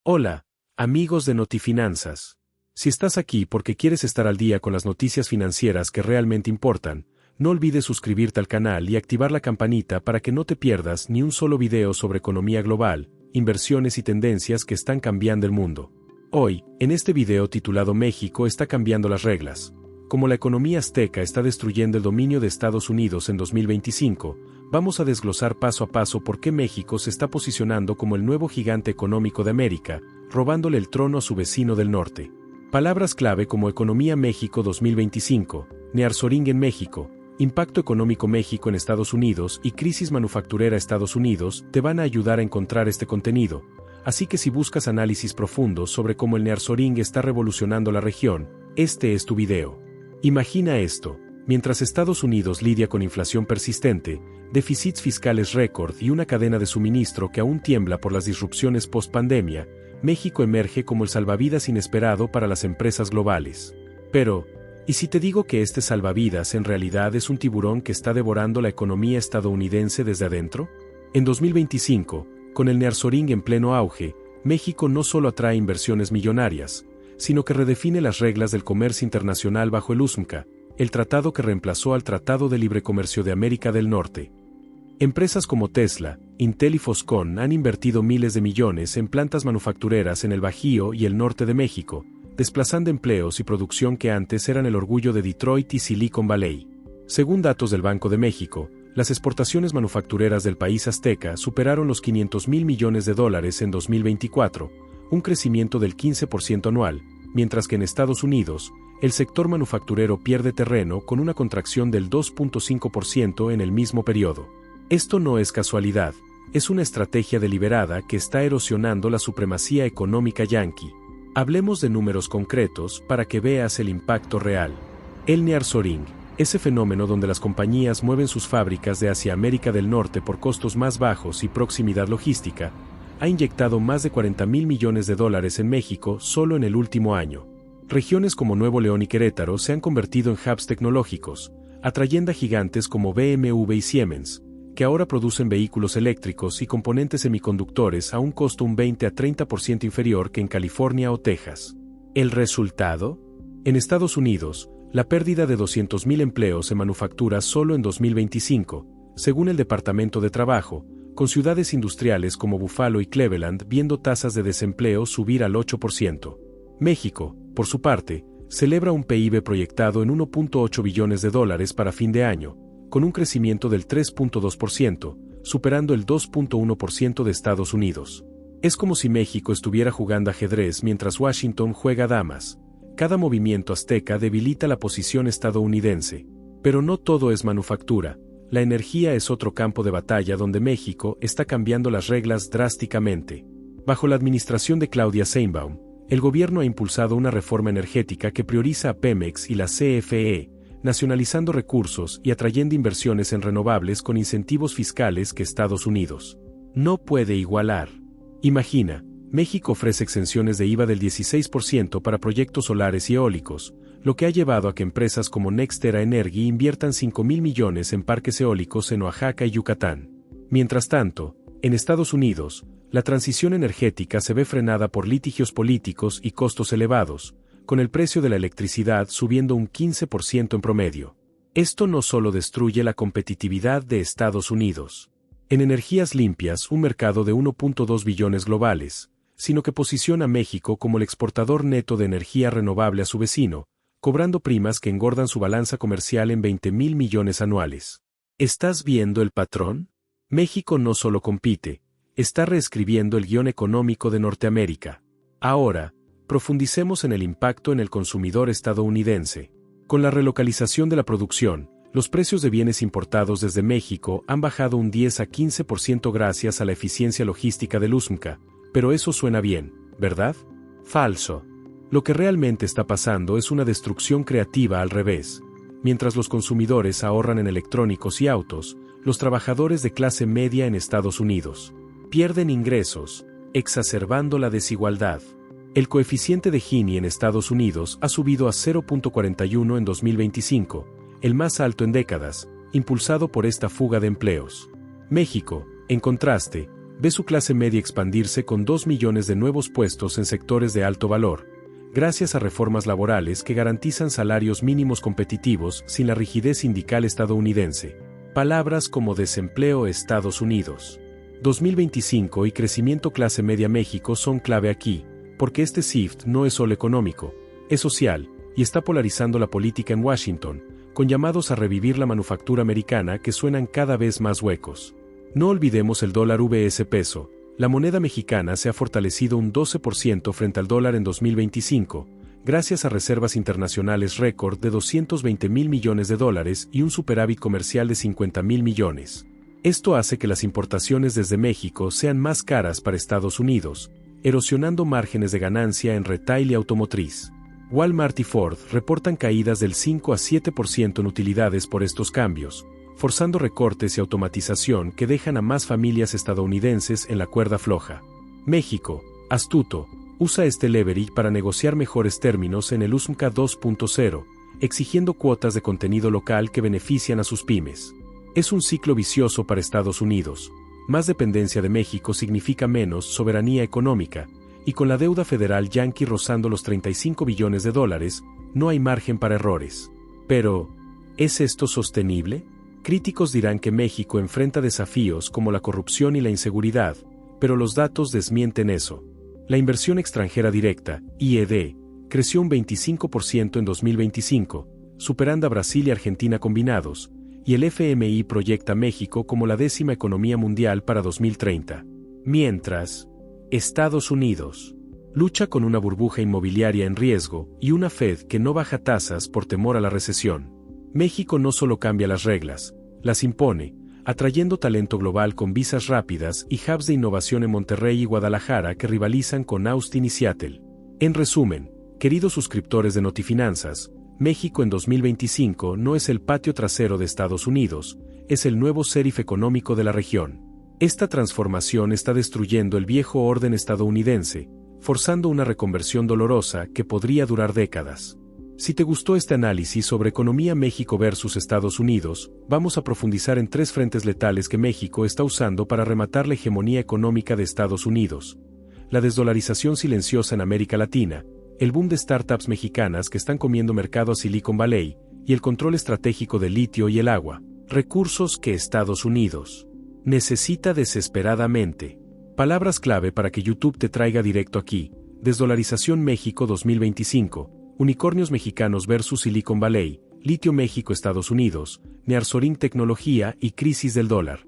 Hola, amigos de Notifinanzas. Si estás aquí porque quieres estar al día con las noticias financieras que realmente importan, no olvides suscribirte al canal y activar la campanita para que no te pierdas ni un solo video sobre economía global, inversiones y tendencias que están cambiando el mundo. Hoy, en este video titulado México está cambiando las reglas. Como la economía azteca está destruyendo el dominio de Estados Unidos en 2025, vamos a desglosar paso a paso por qué México se está posicionando como el nuevo gigante económico de América, robándole el trono a su vecino del norte. Palabras clave como Economía México 2025, Nearshoring en México, Impacto Económico México en Estados Unidos y Crisis Manufacturera Estados Unidos te van a ayudar a encontrar este contenido. Así que si buscas análisis profundos sobre cómo el Nearshoring está revolucionando la región, este es tu video. Imagina esto, mientras Estados Unidos lidia con inflación persistente, déficits fiscales récord y una cadena de suministro que aún tiembla por las disrupciones post-pandemia, México emerge como el salvavidas inesperado para las empresas globales. Pero, ¿y si te digo que este salvavidas en realidad es un tiburón que está devorando la economía estadounidense desde adentro? En 2025, con el Nearshoring en pleno auge, México no solo atrae inversiones millonarias, sino que redefine las reglas del comercio internacional bajo el USMCA, el tratado que reemplazó al Tratado de Libre Comercio de América del Norte. Empresas como Tesla, Intel y Foxconn han invertido miles de millones en plantas manufactureras en el Bajío y el norte de México, desplazando empleos y producción que antes eran el orgullo de Detroit y Silicon Valley. Según datos del Banco de México, las exportaciones manufactureras del país azteca superaron los $500,000 millones en 2024, un crecimiento del 15% anual, mientras que en Estados Unidos, el sector manufacturero pierde terreno con una contracción del 2.5% en el mismo periodo. Esto no es casualidad, es una estrategia deliberada que está erosionando la supremacía económica yanqui. Hablemos de números concretos para que veas el impacto real. El Nearshoring, ese fenómeno donde las compañías mueven sus fábricas de hacia América del Norte por costos más bajos y proximidad logística, ha inyectado más de $40,000 millones en México solo en el último año. Regiones como Nuevo León y Querétaro se han convertido en hubs tecnológicos, atrayendo a gigantes como BMW y Siemens, que ahora producen vehículos eléctricos y componentes semiconductores a un costo un 20 a 30% inferior que en California o Texas. ¿El resultado? En Estados Unidos, la pérdida de 200,000 empleos en manufactura solo en 2025, según el Departamento de Trabajo, con ciudades industriales como Buffalo y Cleveland viendo tasas de desempleo subir al 8%. México, por su parte, celebra un PIB proyectado en $1.8 billones para fin de año, con un crecimiento del 3.2%, superando el 2.1% de Estados Unidos. Es como si México estuviera jugando ajedrez mientras Washington juega damas. Cada movimiento azteca debilita la posición estadounidense. Pero no todo es manufactura. La energía es otro campo de batalla donde México está cambiando las reglas drásticamente. Bajo la administración de Claudia Sheinbaum, el gobierno ha impulsado una reforma energética que prioriza a Pemex y la CFE, nacionalizando recursos y atrayendo inversiones en renovables con incentivos fiscales que Estados Unidos no puede igualar. Imagina, México ofrece exenciones de IVA del 16% para proyectos solares y eólicos, lo que ha llevado a que empresas como NextEra Energy inviertan $5,000 millones en parques eólicos en Oaxaca y Yucatán. Mientras tanto, en Estados Unidos, la transición energética se ve frenada por litigios políticos y costos elevados, con el precio de la electricidad subiendo un 15% en promedio. Esto no solo destruye la competitividad de Estados Unidos en energías limpias, un mercado de 1.2 billones globales, sino que posiciona a México como el exportador neto de energía renovable a su vecino, cobrando primas que engordan su balanza comercial en $20,000 millones anuales. ¿Estás viendo el patrón? México no solo compite, está reescribiendo el guión económico de Norteamérica. Ahora, profundicemos en el impacto en el consumidor estadounidense. Con la relocalización de la producción, los precios de bienes importados desde México han bajado un 10 a 15% gracias a la eficiencia logística del USMCA, pero eso suena bien, ¿verdad? Falso. Lo que realmente está pasando es una destrucción creativa al revés. Mientras los consumidores ahorran en electrónicos y autos, los trabajadores de clase media en Estados Unidos pierden ingresos, exacerbando la desigualdad. El coeficiente de Gini en Estados Unidos ha subido a 0.41 en 2025, el más alto en décadas, impulsado por esta fuga de empleos. México, en contraste, ve su clase media expandirse con 2 millones de nuevos puestos en sectores de alto valor, gracias a reformas laborales que garantizan salarios mínimos competitivos sin la rigidez sindical estadounidense. Palabras como desempleo Estados Unidos 2025 y crecimiento clase media México son clave aquí, porque este shift no es solo económico, es social, y está polarizando la política en Washington, con llamados a revivir la manufactura americana que suenan cada vez más huecos. No olvidemos el dólar vs peso. La moneda mexicana se ha fortalecido un 12% frente al dólar en 2025, gracias a reservas internacionales récord de 220,000 millones de dólares y un superávit comercial de 50,000 millones. Esto hace que las importaciones desde México sean más caras para Estados Unidos, erosionando márgenes de ganancia en retail y automotriz. Walmart y Ford reportan caídas del 5 a 7% en utilidades por estos cambios, forzando recortes y automatización que dejan a más familias estadounidenses en la cuerda floja. México, astuto, usa este leverage para negociar mejores términos en el USMCA 2.0, exigiendo cuotas de contenido local que benefician a sus pymes. Es un ciclo vicioso para Estados Unidos. Más dependencia de México significa menos soberanía económica, y con la deuda federal yanqui rozando los 35 billones de dólares, no hay margen para errores. Pero, ¿es esto sostenible? Críticos dirán que México enfrenta desafíos como la corrupción y la inseguridad, pero los datos desmienten eso. La inversión extranjera directa, IED, creció un 25% en 2025, superando a Brasil y Argentina combinados, y el FMI proyecta a México como la 10ª economía mundial para 2030. Mientras, Estados Unidos lucha con una burbuja inmobiliaria en riesgo y una Fed que no baja tasas por temor a la recesión. México no solo cambia las reglas, las impone, atrayendo talento global con visas rápidas y hubs de innovación en Monterrey y Guadalajara que rivalizan con Austin y Seattle. En resumen, queridos suscriptores de Notifinanzas, México en 2025 no es el patio trasero de Estados Unidos, es el nuevo sheriff económico de la región. Esta transformación está destruyendo el viejo orden estadounidense, forzando una reconversión dolorosa que podría durar décadas. Si te gustó este análisis sobre economía México versus Estados Unidos, vamos a profundizar en 3 frentes letales que México está usando para rematar la hegemonía económica de Estados Unidos: la desdolarización silenciosa en América Latina, el boom de startups mexicanas que están comiendo mercado a Silicon Valley, y el control estratégico del litio y el agua, recursos que Estados Unidos necesita desesperadamente. Palabras clave para que YouTube te traiga directo aquí: desdolarización México 2025, unicornios mexicanos versus Silicon Valley, litio México Estados Unidos, nearshoring tecnología y crisis del dólar.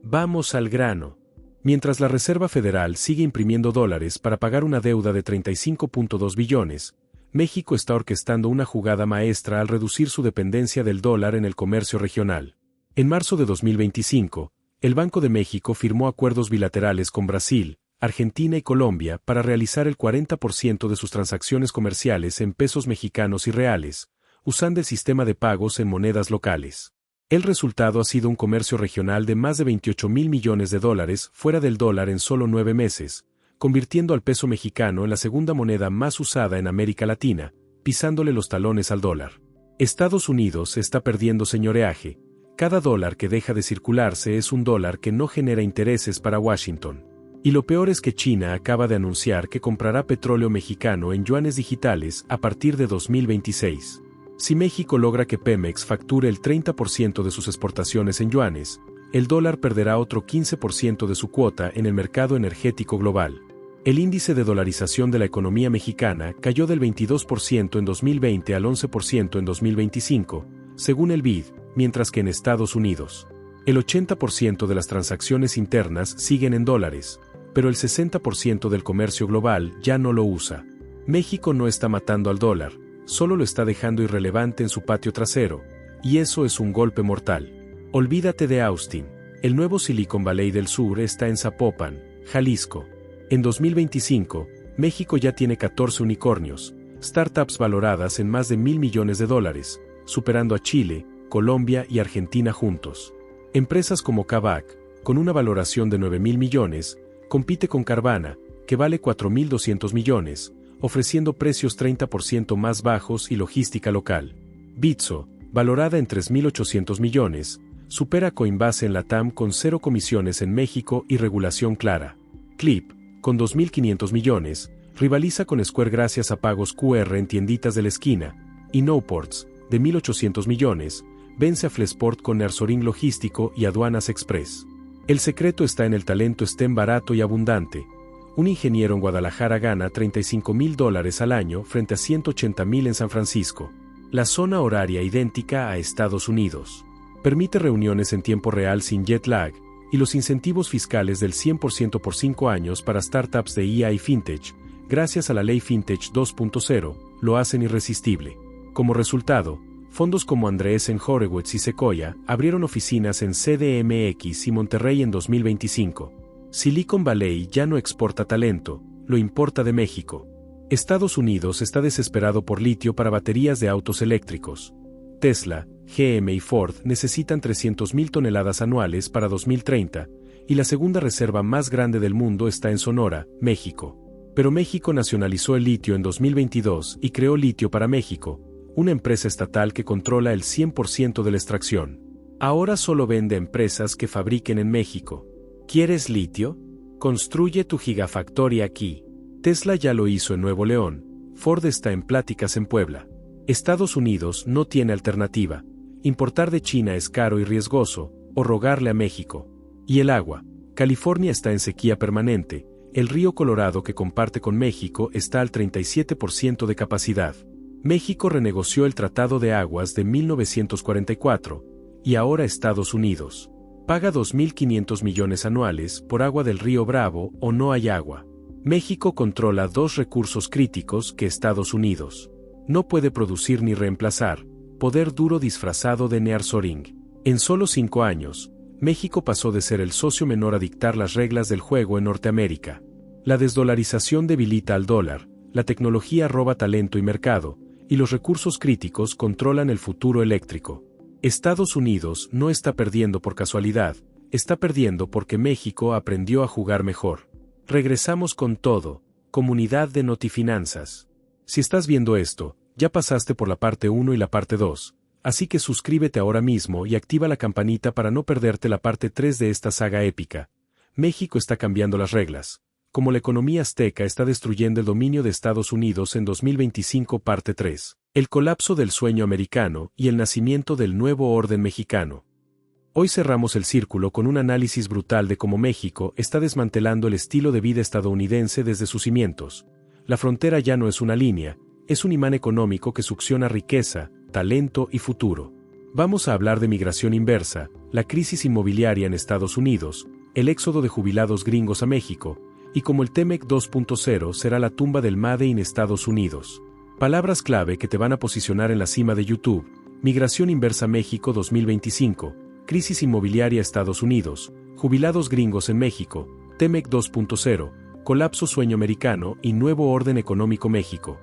Vamos al grano. Mientras la Reserva Federal sigue imprimiendo dólares para pagar una deuda de 35.2 billones, México está orquestando una jugada maestra al reducir su dependencia del dólar en el comercio regional. En marzo de 2025, el Banco de México firmó acuerdos bilaterales con Brasil, Argentina y Colombia para realizar el 40% de sus transacciones comerciales en pesos mexicanos y reales, usando el sistema de pagos en monedas locales. El resultado ha sido un comercio regional de más de 28,000 millones de dólares fuera del dólar en solo 9 meses, convirtiendo al peso mexicano en la segunda moneda más usada en América Latina, pisándole los talones al dólar. Estados Unidos está perdiendo señoreaje. Cada dólar que deja de circularse es un dólar que no genera intereses para Washington. Y lo peor es que China acaba de anunciar que comprará petróleo mexicano en yuanes digitales a partir de 2026. Si México logra que Pemex facture el 30% de sus exportaciones en yuanes, el dólar perderá otro 15% de su cuota en el mercado energético global. El índice de dolarización de la economía mexicana cayó del 22% en 2020 al 11% en 2025, según el BID, mientras que en Estados Unidos, el 80% de las transacciones internas siguen en dólares, pero el 60% del comercio global ya no lo usa. México no está matando al dólar, solo lo está dejando irrelevante en su patio trasero, y eso es un golpe mortal. Olvídate de Austin, el nuevo Silicon Valley del Sur está en Zapopan, Jalisco. En 2025, México ya tiene 14 unicornios, startups valoradas en más de 1,000 millones de dólares, superando a Chile, Colombia y Argentina juntos. Empresas como Kavak, con una valoración de 9,000 millones, compite con Carvana, que vale 4,200 millones, ofreciendo precios 30% más bajos y logística local. Bitso, valorada en 3,800 millones, supera a Coinbase en Latam con 0 comisiones en México y regulación clara. Clip, con 2.500 millones, rivaliza con Square gracias a pagos QR en tienditas de la esquina, y Noports, de 1.800 millones, vence a Flexport con Nersoring Logístico y Aduanas Express. El secreto está en el talento STEM barato y abundante. Un ingeniero en Guadalajara gana $35,000 al año frente a $180,000 en San Francisco. La zona horaria idéntica a Estados Unidos. Permite reuniones en tiempo real sin jet lag, y los incentivos fiscales del 100% por 5 años para startups de IA y Fintech, gracias a la ley Fintech 2.0, lo hacen irresistible. Como resultado, fondos como Andreessen Horowitz y Sequoia abrieron oficinas en CDMX y Monterrey en 2025. Silicon Valley ya no exporta talento, lo importa de México. Estados Unidos está desesperado por litio para baterías de autos eléctricos. Tesla, GM y Ford necesitan 300,000 toneladas anuales para 2030, y la segunda reserva más grande del mundo está en Sonora, México. Pero México nacionalizó el litio en 2022 y creó Litio para México, una empresa estatal que controla el 100% de la extracción. Ahora solo vende empresas que fabriquen en México. ¿Quieres litio? Construye tu gigafactoría aquí. Tesla ya lo hizo en Nuevo León, Ford está en pláticas en Puebla. Estados Unidos no tiene alternativa. Importar de China es caro y riesgoso, o rogarle a México. Y el agua. California está en sequía permanente, el río Colorado que comparte con México está al 37% de capacidad. México renegoció el Tratado de Aguas de 1944, y ahora Estados Unidos paga 2.500 millones anuales por agua del río Bravo o no hay agua. México controla 2 recursos críticos que Estados Unidos no puede producir ni reemplazar: poder duro disfrazado de nearshoring. En solo 5 años, México pasó de ser el socio menor a dictar las reglas del juego en Norteamérica. La desdolarización debilita al dólar, la tecnología roba talento y mercado, y los recursos críticos controlan el futuro eléctrico. Estados Unidos no está perdiendo por casualidad, está perdiendo porque México aprendió a jugar mejor. Regresamos con todo, comunidad de Notifinanzas. Si estás viendo esto, ya pasaste por la parte 1 y la parte 2, así que suscríbete ahora mismo y activa la campanita para no perderte la parte 3 de esta saga épica. México está cambiando las reglas. Como la economía azteca está destruyendo el dominio de Estados Unidos en 2025 parte 3. El colapso del sueño americano y el nacimiento del nuevo orden mexicano. Hoy cerramos el círculo con un análisis brutal de cómo México está desmantelando el estilo de vida estadounidense desde sus cimientos. La frontera ya no es una línea, es un imán económico que succiona riqueza, talento y futuro. Vamos a hablar de migración inversa, la crisis inmobiliaria en Estados Unidos, el éxodo de jubilados gringos a México, y como el TEMEC 2.0 será la tumba del Made in Estados Unidos. Palabras clave que te van a posicionar en la cima de YouTube: migración inversa México 2025, crisis inmobiliaria Estados Unidos, jubilados gringos en México, TEMEC 2.0, colapso sueño americano y nuevo orden económico México.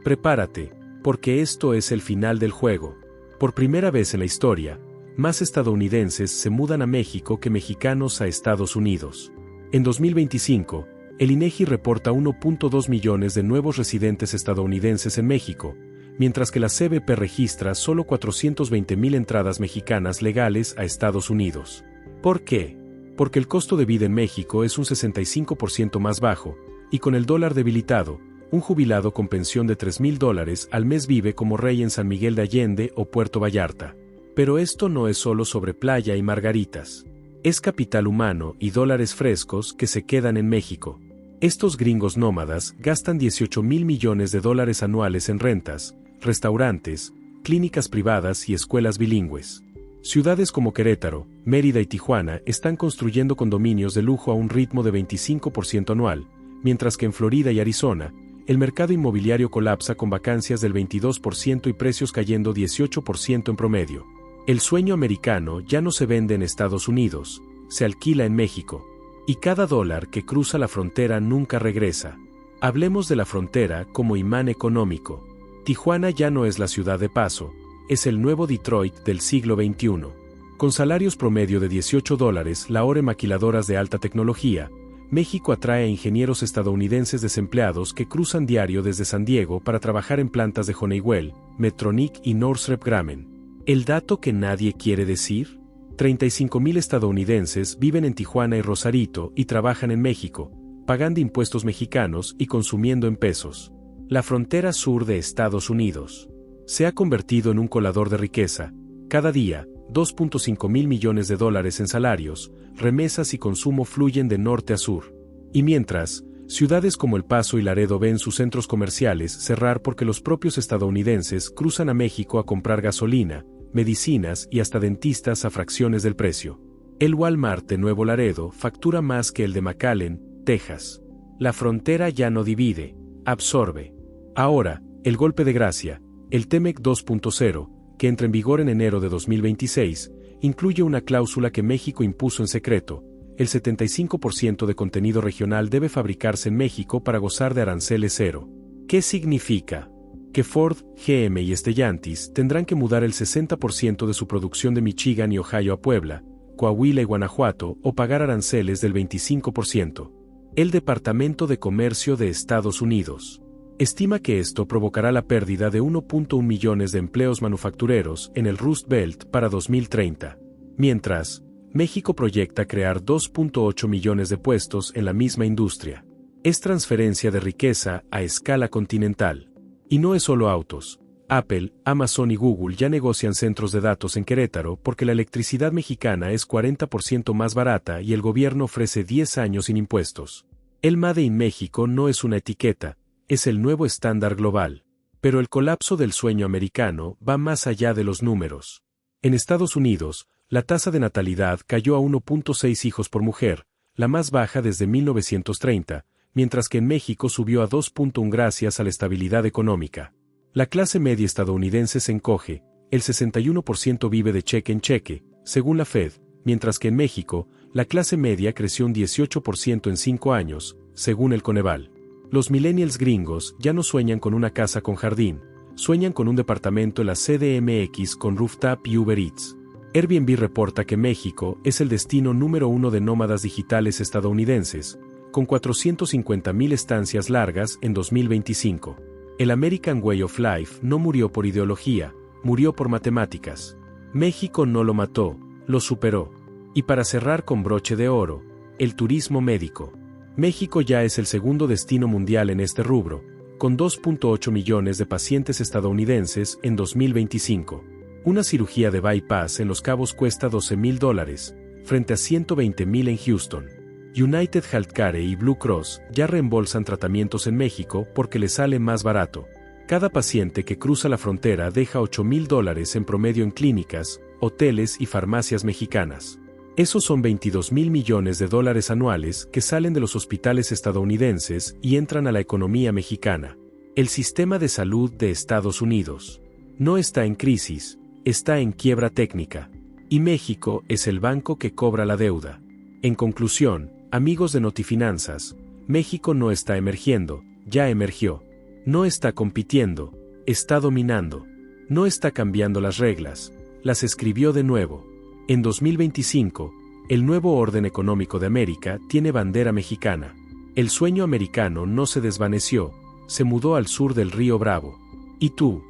Prepárate, porque esto es el final del juego. Por primera vez en la historia, más estadounidenses se mudan a México que mexicanos a Estados Unidos. En 2025, el INEGI reporta 1.2 millones de nuevos residentes estadounidenses en México, mientras que la CBP registra solo 420,000 entradas mexicanas legales a Estados Unidos. ¿Por qué? Porque el costo de vida en México es un 65% más bajo, y con el dólar debilitado, un jubilado con pensión de $3,000 al mes vive como rey en San Miguel de Allende o Puerto Vallarta. Pero esto no es solo sobre playa y margaritas. Es capital humano y dólares frescos que se quedan en México. Estos gringos nómadas gastan $18,000 millones anuales en rentas, restaurantes, clínicas privadas y escuelas bilingües. Ciudades como Querétaro, Mérida y Tijuana están construyendo condominios de lujo a un ritmo de 25% anual, mientras que en Florida y Arizona, el mercado inmobiliario colapsa con vacancias del 22% y precios cayendo 18% en promedio. El sueño americano ya no se vende en Estados Unidos, se alquila en México. Y cada dólar que cruza la frontera nunca regresa. Hablemos de la frontera como imán económico. Tijuana ya no es la ciudad de paso, es el nuevo Detroit del siglo XXI. Con salarios promedio de $18 la hora en maquiladoras de alta tecnología, México atrae a ingenieros estadounidenses desempleados que cruzan diario desde San Diego para trabajar en plantas de Honeywell, Medtronic y Northrop Grumman. ¿El dato que nadie quiere decir? 35.000 estadounidenses viven en Tijuana y Rosarito y trabajan en México, pagando impuestos mexicanos y consumiendo en pesos. La frontera sur de Estados Unidos se ha convertido en un colador de riqueza. Cada día, 2.5 mil millones de dólares en salarios, remesas y consumo fluyen de norte a sur. Y mientras, ciudades como El Paso y Laredo ven sus centros comerciales cerrar porque los propios estadounidenses cruzan a México a comprar gasolina, medicinas y hasta dentistas a fracciones del precio. El Walmart de Nuevo Laredo factura más que el de McAllen, Texas. La frontera ya no divide, absorbe. Ahora, el golpe de gracia, el TEMEC 2.0, que entra en vigor en enero de 2026, incluye una cláusula que México impuso en secreto. El 75% de contenido regional debe fabricarse en México para gozar de aranceles cero. ¿Qué significa? Que Ford, GM y Stellantis tendrán que mudar el 60% de su producción de Michigan y Ohio a Puebla, Coahuila y Guanajuato o pagar aranceles del 25%. El Departamento de Comercio de Estados Unidos estima que esto provocará la pérdida de 1.1 millones de empleos manufactureros en el Rust Belt para 2030. Mientras, México proyecta crear 2.8 millones de puestos en la misma industria. Es transferencia de riqueza a escala continental. Y no es solo autos. Apple, Amazon y Google ya negocian centros de datos en Querétaro porque la electricidad mexicana es 40% más barata y el gobierno ofrece 10 años sin impuestos. El Made in México no es una etiqueta, es el nuevo estándar global. Pero el colapso del sueño americano va más allá de los números. En Estados Unidos, la tasa de natalidad cayó a 1.6 hijos por mujer, la más baja desde 1930, mientras que en México subió a 2.1 gracias a la estabilidad económica. La clase media estadounidense se encoge, el 61% vive de cheque en cheque, según la Fed, mientras que en México, la clase media creció un 18% en 5 años, según el Coneval. Los millennials gringos ya no sueñan con una casa con jardín, sueñan con un departamento en la CDMX con rooftop y Uber Eats. Airbnb reporta que México es el destino número 1 de nómadas digitales estadounidenses, con 450,000 estancias largas en 2025. El American Way of Life no murió por ideología, murió por matemáticas. México no lo mató, lo superó. Y para cerrar con broche de oro, el turismo médico. México ya es el segundo destino mundial en este rubro, con 2.8 millones de pacientes estadounidenses en 2025. Una cirugía de bypass en Los Cabos cuesta $12,000, frente a $120,000 en Houston. United Healthcare y Blue Cross ya reembolsan tratamientos en México porque les sale más barato. Cada paciente que cruza la frontera deja $8,000 en promedio en clínicas, hoteles y farmacias mexicanas. Esos son $22,000 millones anuales que salen de los hospitales estadounidenses y entran a la economía mexicana. El sistema de salud de Estados Unidos no está en crisis, está en quiebra técnica. Y México es el banco que cobra la deuda. En conclusión, amigos de Notifinanzas, México no está emergiendo, ya emergió. No está compitiendo, está dominando. No está cambiando las reglas, las escribió de nuevo. En 2025, el nuevo orden económico de América tiene bandera mexicana. El sueño americano no se desvaneció, se mudó al sur del río Bravo. ¿Y tú?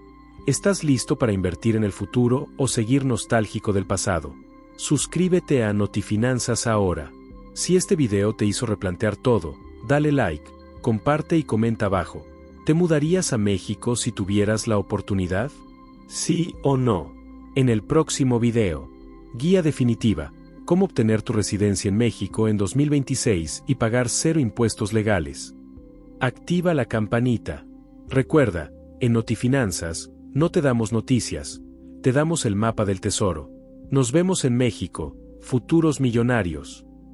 ¿Estás listo para invertir en el futuro o seguir nostálgico del pasado? Suscríbete a Notifinanzas ahora. Si este video te hizo replantear todo, dale like, comparte y comenta abajo. ¿Te mudarías a México si tuvieras la oportunidad? ¿Sí o no? En el próximo video. Guía definitiva. Cómo obtener tu residencia en México en 2026 y pagar 0 impuestos legales. Activa la campanita. Recuerda, en Notifinanzas, no te damos noticias, te damos el mapa del tesoro. Nos vemos en México, futuros millonarios.